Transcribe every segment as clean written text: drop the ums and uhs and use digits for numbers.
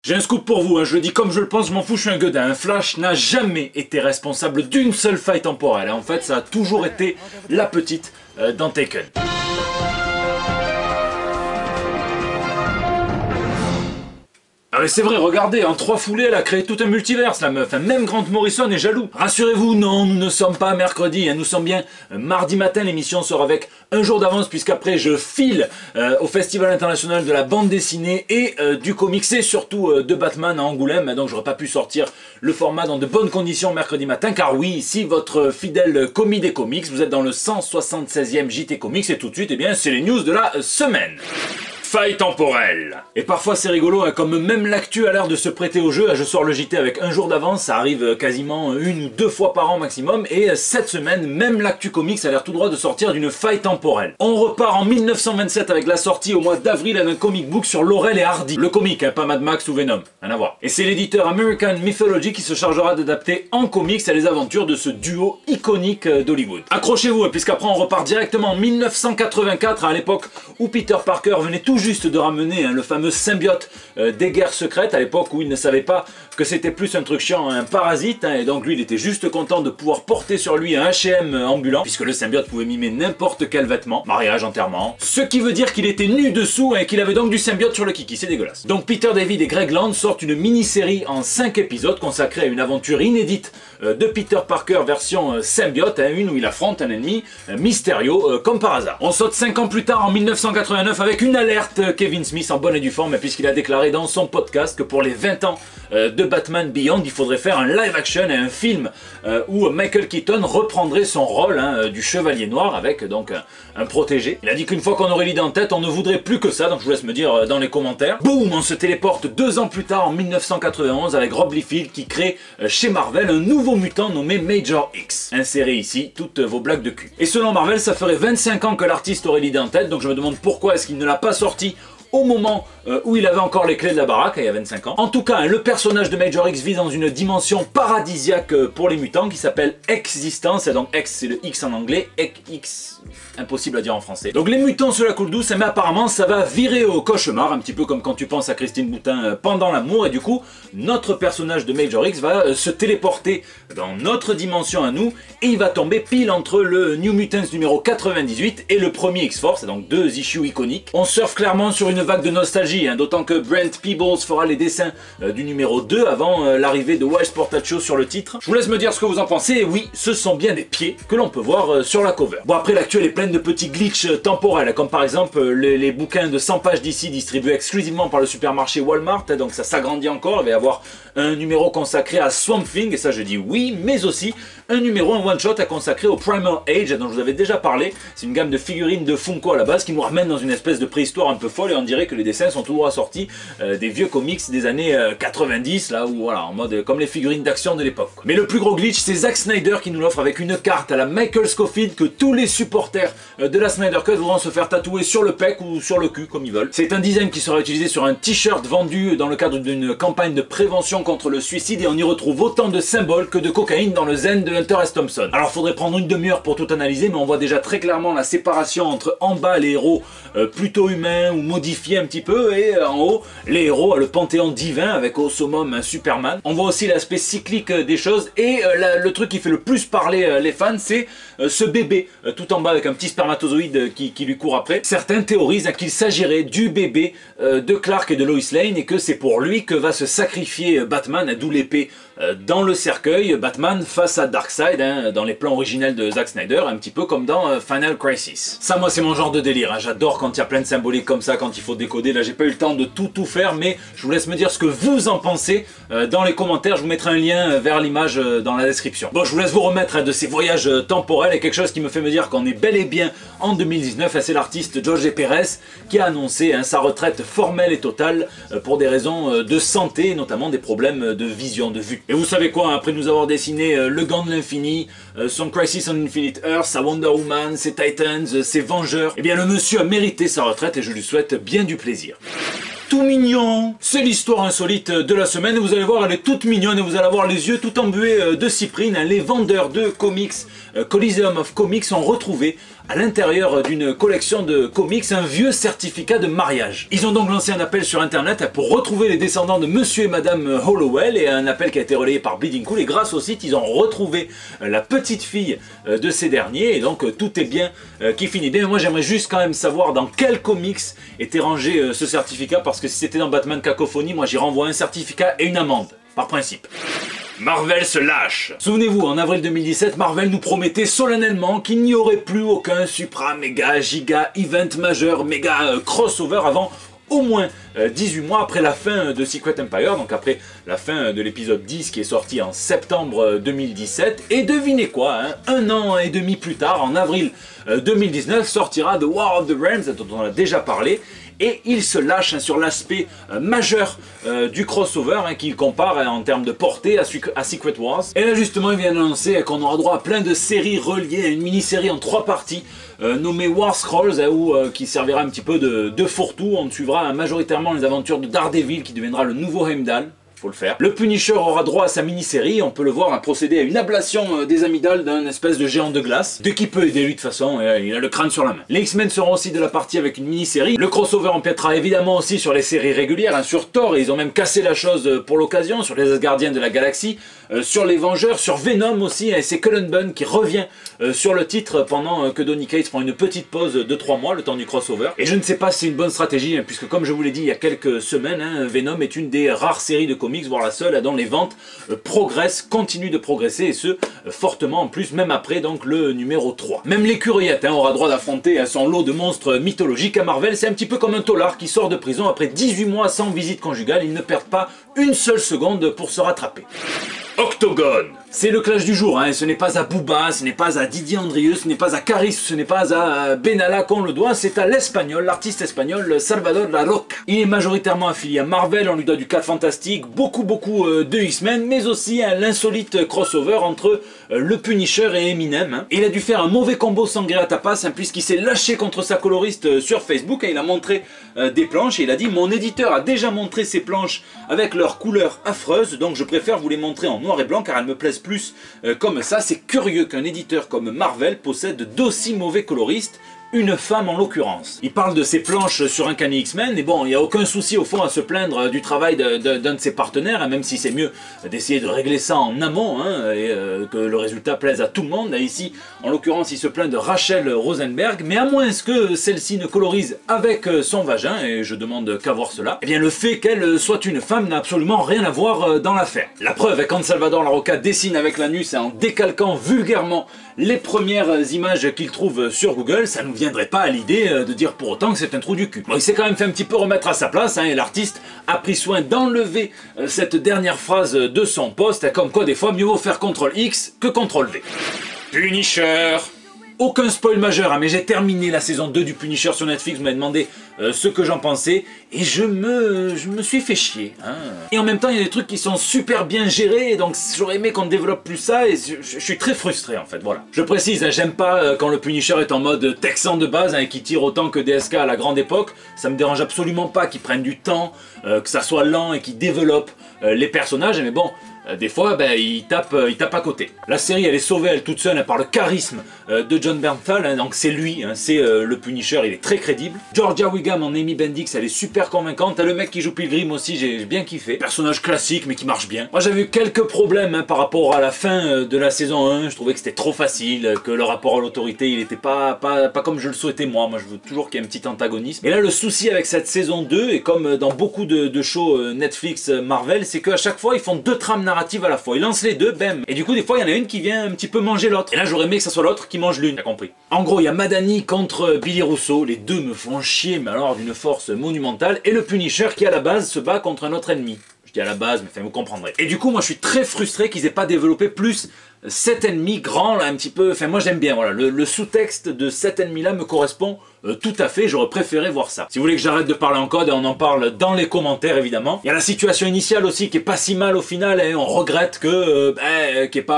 J'ai un scoop pour vous, hein, je le dis comme je le pense, je m'en fous, je suis un gueudin. Flash n'a jamais été responsable d'une seule faille temporelle. En fait, ça a toujours été la petite dans Taken. Ah mais c'est vrai, regardez, en 3 foulées, elle a créé tout un multiverse, la meuf. Même Grant Morrison est jaloux. Rassurez-vous, non, nous ne sommes pas mercredi, hein, nous sommes bien mardi matin. L'émission sort avec un jour d'avance, puisqu'après je file au Festival International de la Bande Dessinée et du comics, et surtout de Batman à Angoulême. Donc j'aurais pas pu sortir le format dans de bonnes conditions mercredi matin, car oui, ici, votre fidèle commis des comics, vous êtes dans le 176e JT Comics, et tout de suite, eh bien, c'est les news de la semaine. Faille temporelle. Et parfois c'est rigolo, hein, comme même l'actu a l'air de se prêter au jeu. Je sors le JT avec un jour d'avance, ça arrive quasiment 1 ou 2 fois par an maximum. Et cette semaine, même l'actu comics a l'air tout droit de sortir d'une faille temporelle. On repart en 1927 avec la sortie au mois d'avril d'un comic book sur Laurel et Hardy. Le comic, hein, pas Mad Max ou Venom, rien à voir. Et c'est l'éditeur American Mythology qui se chargera d'adapter en comics les aventures de ce duo iconique d'Hollywood. Accrochez-vous, hein, puisqu'après on repart directement en 1984, à l'époque où Peter Parker venait tout juste de ramener le fameux symbiote des guerres secrètes, à l'époque où il ne savait pas que c'était plus un truc chiant, un parasite, et donc lui il était juste content de pouvoir porter sur lui un H&M ambulant, puisque le symbiote pouvait mimer n'importe quel vêtement, mariage, enterrement, ce qui veut dire qu'il était nu dessous et qu'il avait donc du symbiote sur le kiki, c'est dégueulasse. Donc Peter David et Greg Land sortent une mini-série en 5 épisodes consacrée à une aventure inédite de Peter Parker version symbiote, une où il affronte un ennemi Mysterio comme par hasard. On saute 5 ans plus tard en 1989 avec une alerte Kevin Smith en bonne et due forme, puisqu'il a déclaré dans son podcast que pour les 20 ans de Batman Beyond, il faudrait faire un live action et un film où Michael Keaton reprendrait son rôle du Chevalier Noir avec donc un protégé. Il a dit qu'une fois qu'on aurait l'idée en tête, on ne voudrait plus que ça, donc je vous laisse me dire dans les commentaires. Boum, on se téléporte 2 ans plus tard en 1991 avec Rob Liefeld qui crée chez Marvel un nouveau mutant nommé Major X. Insérez ici toutes vos blagues de cul. Et selon Marvel, ça ferait 25 ans que l'artiste aurait l'idée en tête, donc je me demande pourquoi est-ce qu'il ne l'a pas sorti au moment où il avait encore les clés de la baraque, il y a 25 ans. En tout cas, le personnage de Major X vit dans une dimension paradisiaque pour les mutants qui s'appelle Existence, et donc X c'est le X en anglais, X, impossible à dire en français. Donc les mutants se la coulent douce, mais apparemment ça va virer au cauchemar, un petit peu comme quand tu penses à Christine Boutin pendant l'amour, et du coup, notre personnage de Major X va se téléporter dans notre dimension à nous, et il va tomber pile entre le New Mutants numéro 98 et le premier X-Force, donc 2 issues iconiques. On surfe clairement sur une vague de nostalgie, d'autant que Brent Peebles fera les dessins du numéro 2 avant l'arrivée de Wise Portacio sur le titre. Je vous laisse me dire ce que vous en pensez, et oui, ce sont bien des pieds que l'on peut voir sur la cover. Bon, après l'actuel est pleine de petits glitches temporels, comme par exemple les bouquins de 100 pages d'ici distribués exclusivement par le supermarché Walmart, donc ça s'agrandit encore, il va y avoir un numéro consacré à Swamp Thing, et ça je dis oui, mais aussi un numéro, un one-shot à consacrer au Primal Age, dont je vous avais déjà parlé. C'est une gamme de figurines de Funko à la base qui nous ramène dans une espèce de préhistoire un peu folle, et on dirait que les dessins sont tout droit sortis des vieux comics des années 90, là où voilà, en mode comme les figurines d'action de l'époque. Mais le plus gros glitch, c'est Zack Snyder qui nous l'offre avec une carte à la Michael Scofield que tous les supporters de la Snyder Cut voudront se faire tatouer sur le pec ou sur le cul, comme ils veulent. C'est un design qui sera utilisé sur un t-shirt vendu dans le cadre d'une campagne de prévention contre le suicide, et on y retrouve autant de symboles que de cocaïne dans le zen de Hunter S. Thompson. Alors faudrait prendre une demi-heure pour tout analyser, mais on voit déjà très clairement la séparation entre en bas les héros plutôt humains ou modifiés un petit peu, et en haut les héros, le panthéon divin avec au summum un Superman. On voit aussi l'aspect cyclique des choses, et le truc qui fait le plus parler les fans, c'est ce bébé tout en bas avec un petit spermatozoïde qui lui court après. Certains théorisent qu'il s'agirait du bébé de Clark et de Lois Lane, et que c'est pour lui que va se sacrifier Batman, d'où l'épée dans le cercueil, Batman face à Darkseid, dans les plans originels de Zack Snyder, un petit peu comme dans Final Crisis. Ça, moi, c'est mon genre de délire, j'adore quand il y a plein de symboliques comme ça, quand il faut décoder. Là, j'ai pas eu le temps de tout faire, mais je vous laisse me dire ce que vous en pensez dans les commentaires. Je vous mettrai un lien vers l'image dans la description. Bon, je vous laisse vous remettre de ces voyages temporels, et quelque chose qui me fait me dire qu'on est bel et bien en 2019, et c'est l'artiste Jorge Pérez qui a annoncé sa retraite formelle et totale pour des raisons de santé, notamment des problèmes de vision, de vue. Et vous savez quoi, après nous avoir dessiné le Gant de l'Infini, son Crisis on Infinite Earth, sa Wonder Woman, ses Titans, ses Vengeurs, eh bien le monsieur a mérité sa retraite, et je lui souhaite bien du plaisir. tout mignon. C'est l'histoire insolite de la semaine et vous allez voir, elle est toute mignonne et vous allez avoir les yeux tout embués de cyprine. Les vendeurs de comics Coliseum of Comics ont retrouvé à l'intérieur d'une collection de comics un vieux certificat de mariage. Ils ont donc lancé un appel sur internet pour retrouver les descendants de monsieur et madame Hollowell, et un appel qui a été relayé par Bleeding Cool, et grâce au site ils ont retrouvé la petite fille de ces derniers, et donc tout est bien qui finit bien. Moi j'aimerais juste quand même savoir dans quel comics était rangé ce certificat, parce que si c'était dans Batman Cacophonie, moi j'y renvoie un certificat et une amende, par principe. Marvel se lâche. Souvenez-vous, en avril 2017, Marvel nous promettait solennellement qu'il n'y aurait plus aucun supra, méga, giga, event majeur, méga crossover avant au moins 18 mois après la fin de Secret Empire, donc après la fin de l'épisode 10 qui est sorti en septembre 2017. Et devinez quoi, hein, un an et demi plus tard, en avril 2019, sortira The War of the Realms, dont on a déjà parlé. Et il se lâche sur l'aspect majeur du crossover, qu'il compare en termes de portée à Secret Wars. Et là justement il vient d'annoncer qu'on aura droit à plein de séries reliées à une mini-série en 3 parties nommée War Scrolls, qui servira un petit peu de fourre-tout. On suivra majoritairement les aventures de Daredevil qui deviendra le nouveau Heimdall. Faut le faire. Le Punisher aura droit à sa mini-série, on peut le voir procéder à une ablation des amygdales d'un espèce de géant de glace. De qui peut aider lui de toute façon, il a le crâne sur la main. Les X-Men seront aussi de la partie avec une mini-série. Le crossover empiétera évidemment aussi sur les séries régulières, sur Thor, et ils ont même cassé la chose pour l'occasion, sur les Asgardiens de la Galaxie, sur les Vengeurs, sur Venom aussi, et c'est Cullen Bunn qui revient sur le titre pendant que Donny Cates prend une petite pause de 3 mois, le temps du crossover. Et je ne sais pas si c'est une bonne stratégie, puisque comme je vous l'ai dit il y a quelques semaines, Venom est une des rares séries de comics, voire la seule, dont les ventes progressent, continuent de progresser, et ce fortement en plus, même après donc le numéro 3. Même l'écureuillette aura droit d'affronter son lot de monstres mythologiques à Marvel. C'est un petit peu comme un tolard qui sort de prison après 18 mois sans visite conjugale. Ils ne perdent pas une seule seconde pour se rattraper. Octogone. C'est le clash du jour, ce n'est pas à Booba, ce n'est pas à Didier Andrieux, ce n'est pas à Caris, ce n'est pas à Benalla qu'on le doit, c'est à l'espagnol, l'artiste espagnol Salvador La Roca. Il est majoritairement affilié à Marvel, on lui doit du 4 Fantastique, beaucoup de X-Men, mais aussi l'insolite crossover entre le Punisher et Eminem. Et il a dû faire un mauvais combo Sangria Tapas, puisqu'il s'est lâché contre sa coloriste sur Facebook, et il a montré des planches, et il a dit: mon éditeur a déjà montré ces planches avec leurs couleurs affreuses, donc je préfère vous les montrer en noir et blanc car elles me plaisent plus comme ça. C'est curieux qu'un éditeur comme Marvel possède d'aussi mauvais coloristes, une femme en l'occurrence. Il parle de ses planches sur un Uncanny X-Men, et bon, il n'y a aucun souci au fond à se plaindre du travail d'un de ses partenaires, même si c'est mieux d'essayer de régler ça en amont, et que le résultat plaise à tout le monde. Là, ici, en l'occurrence, il se plaint de Rachel Rosenberg, mais à moins que celle-ci ne colorise avec son vagin, et je demande qu'à voir cela, eh bien le fait qu'elle soit une femme n'a absolument rien à voir dans l'affaire. La preuve est quand Salvador La Roca dessine avec l'anus et en décalquant vulgairement les premières images qu'il trouve sur Google, ça ne nous viendrait pas à l'idée de dire pour autant que c'est un trou du cul. Bon, il s'est quand même fait un petit peu remettre à sa place, et l'artiste a pris soin d'enlever cette dernière phrase de son post, comme quoi des fois mieux vaut faire CTRL-X que CTRL-V. Punisher. Aucun spoil majeur, mais j'ai terminé la saison 2 du Punisher sur Netflix, vous m'avez demandé ce que j'en pensais, et je me suis fait chier. Et en même temps, il y a des trucs qui sont super bien gérés, donc j'aurais aimé qu'on développe plus ça, et je suis très frustré en fait, voilà. Je précise, j'aime pas quand le Punisher est en mode texan de base, et qui tire autant que DSK à la grande époque. Ça me dérange absolument pas qu'il prenne du temps, que ça soit lent, et qu'il développe les personnages, mais bon... des fois, il tape à côté. La série, elle est sauvée, elle toute seule, par le charisme de John Bernthal, donc c'est lui, c'est le Punisher, il est très crédible. Georgia Wiggum en Amy Bendix, elle est super convaincante. Le mec qui joue Pilgrim aussi, j'ai bien kiffé. Personnage classique, mais qui marche bien. Moi, j'avais eu quelques problèmes par rapport à la fin de la saison 1, je trouvais que c'était trop facile, que le rapport à l'autorité, il était pas comme je le souhaitais moi. Moi, je veux toujours qu'il y ait un petit antagonisme. Et là, le souci avec cette saison 2, et comme dans beaucoup de shows Netflix Marvel, c'est qu'à chaque fois, ils font 2 trames narratives à la fois. Il lance les 2, bam. Et du coup, des fois, il y en a une qui vient un petit peu manger l'autre. Et là, j'aurais aimé que ça soit l'autre qui mange l'une. T'as compris. En gros, il y a Madani contre Billy Russo. Les deux me font chier, mais alors d'une force monumentale. Et le Punisher qui, à la base, se bat contre un autre ennemi. Je dis à la base, mais enfin, vous comprendrez. Et du coup, moi, je suis très frustré qu'ils aient pas développé plus cet ennemi grand, là, un petit peu, enfin moi j'aime bien, voilà, le sous-texte de cet ennemi-là me correspond tout à fait, j'aurais préféré voir ça. Si vous voulez que j'arrête de parler en code, on en parle dans les commentaires évidemment. Il y a la situation initiale aussi qui est pas si mal au final, et on regrette que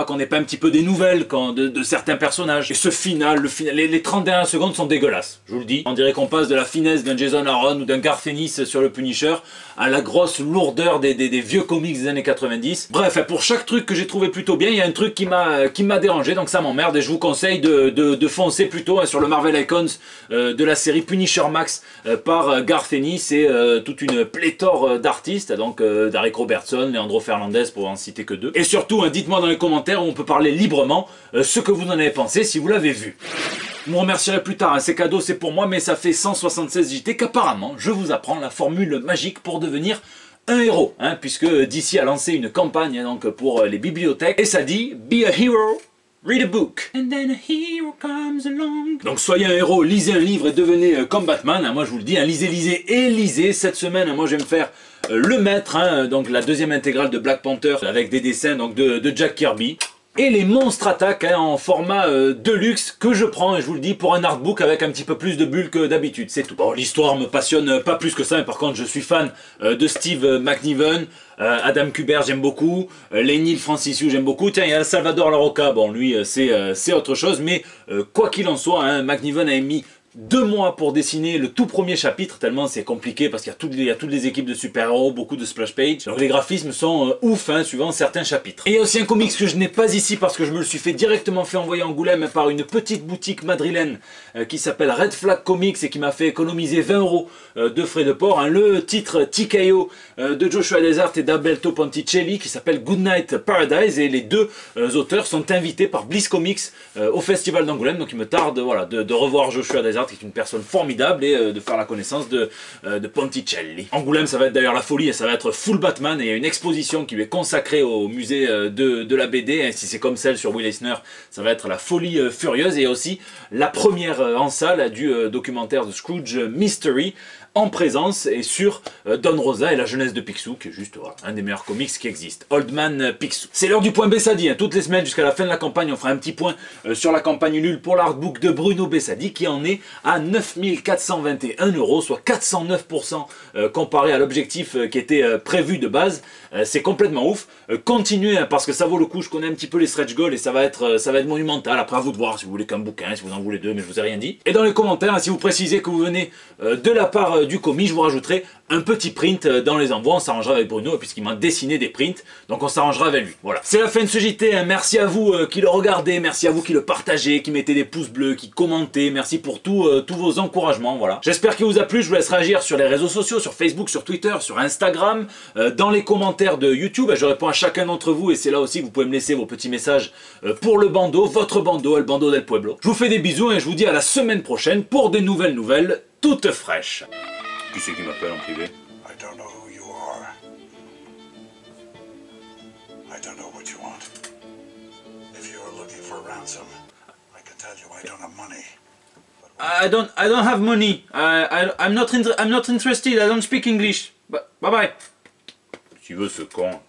qu'on n'ait pas un petit peu des nouvelles de certains personnages. Et ce final, les 30 dernières secondes sont dégueulasses, je vous le dis. On dirait qu'on passe de la finesse d'un Jason Aaron ou d'un Garth Ennis sur le Punisher à la grosse lourdeur des vieux comics des années 90. Bref, pour chaque truc que j'ai trouvé plutôt bien, il y a un truc qui m'a dérangé, donc ça m'emmerde, et je vous conseille de foncer plutôt sur le Marvel Icons de la série Punisher Max par Garth Ennis et toute une pléthore d'artistes, donc Derek Robertson, Leandro Fernandez pour en citer que deux. Et surtout, dites-moi dans les commentaires où on peut parler librement ce que vous en avez pensé si vous l'avez vu. Vous me remercierez plus tard, c'est cadeau, c'est pour moi, mais ça fait 176 JT qu'apparemment je vous apprends la formule magique pour devenir un héros, puisque DC a lancé une campagne donc, pour les bibliothèques, et ça dit « Be a hero ». Read a book. And then a hero comes along. Donc soyez un héros, lisez un livre et devenez comme Batman. Moi je vous le dis, lisez et lisez. Cette semaine, moi je vais me faire Le Maître, donc la deuxième intégrale de Black Panther avec des dessins donc, de Jack Kirby. Et les monstres attaquent en format deluxe que je prends, et je vous le dis, pour un artbook avec un petit peu plus de bulles que d'habitude, c'est tout. Bon, l'histoire me passionne pas plus que ça, mais par contre je suis fan de Steve McNiven, Adam Kubert j'aime beaucoup, Lenny Francisu j'aime beaucoup, tiens il y a Salvador Larroca, bon lui c'est autre chose, mais quoi qu'il en soit, McNiven a mis 2 mois pour dessiner le tout premier chapitre, tellement c'est compliqué parce qu'il y a toutes les équipes de super-héros, beaucoup de splash page. Donc les graphismes sont ouf, suivant certains chapitres. Et il y a aussi un comics que je n'ai pas ici parce que je me le suis directement fait envoyer à Angoulême par une petite boutique madrilène qui s'appelle Red Flag Comics et qui m'a fait économiser 20 € de frais de port. Le titre TKO de Joshua Desart et d'Alberto Ponticelli qui s'appelle Goodnight Paradise, et les deux auteurs sont invités par Bliss Comics au festival d'Angoulême, donc il me tarde voilà, de revoir Joshua Desart qui est une personne formidable et de faire la connaissance de Ponticelli. Angoulême ça va être d'ailleurs la folie, et ça va être full Batman, et il y a une exposition qui lui est consacrée au musée de la BD, et si c'est comme celle sur Will Eisner, ça va être la folie furieuse. Et il y a aussi la première en salle du documentaire de Scrooge Mystery, en présence et sur Don Rosa et la jeunesse de Picsou, qui est juste voilà, un des meilleurs comics qui existe. Old Man Picsou. C'est l'heure du point Bessadi, toutes les semaines jusqu'à la fin de la campagne on fera un petit point sur la campagne nulle pour l'artbook de Bruno Bessadi, qui en est à 9 421 €, soit 409% comparé à l'objectif qui était prévu de base. C'est complètement ouf. Continuez parce que ça vaut le coup, je connais un petit peu les stretch goals et ça va être monumental. Après à vous de voir si vous voulez qu'un bouquin, si vous en voulez deux, mais je vous ai rien dit. Et dans les commentaires, si vous précisez que vous venez de la part du commis, je vous rajouterai un petit print dans les envois. On s'arrangera avec Bruno puisqu'il m'a dessiné des prints, donc on s'arrangera avec lui. Voilà, c'est la fin de ce JT. Merci à vous qui le regardez, merci à vous qui le partagez, qui mettez des pouces bleus, qui commentez. Merci pour tous vos encouragements. Voilà. J'espère qu'il vous a plu. Je vous laisse réagir sur les réseaux sociaux, sur Facebook, sur Twitter, sur Instagram, dans les commentaires de YouTube. Je réponds à chacun d'entre vous, et c'est là aussi que vous pouvez me laisser vos petits messages pour le bandeau, votre bandeau, El Bando del Pueblo. Je vous fais des bisous et je vous dis à la semaine prochaine pour des nouvelles toutes fraîches. Qui c'est qui m'appelle en privé? I don't know who you are. I don't know what you want. If you're looking for ransom, I can tell you I don't have money. I don't have money. I'm not interested. I don't speak English. Bye bye. Tu veux ce con?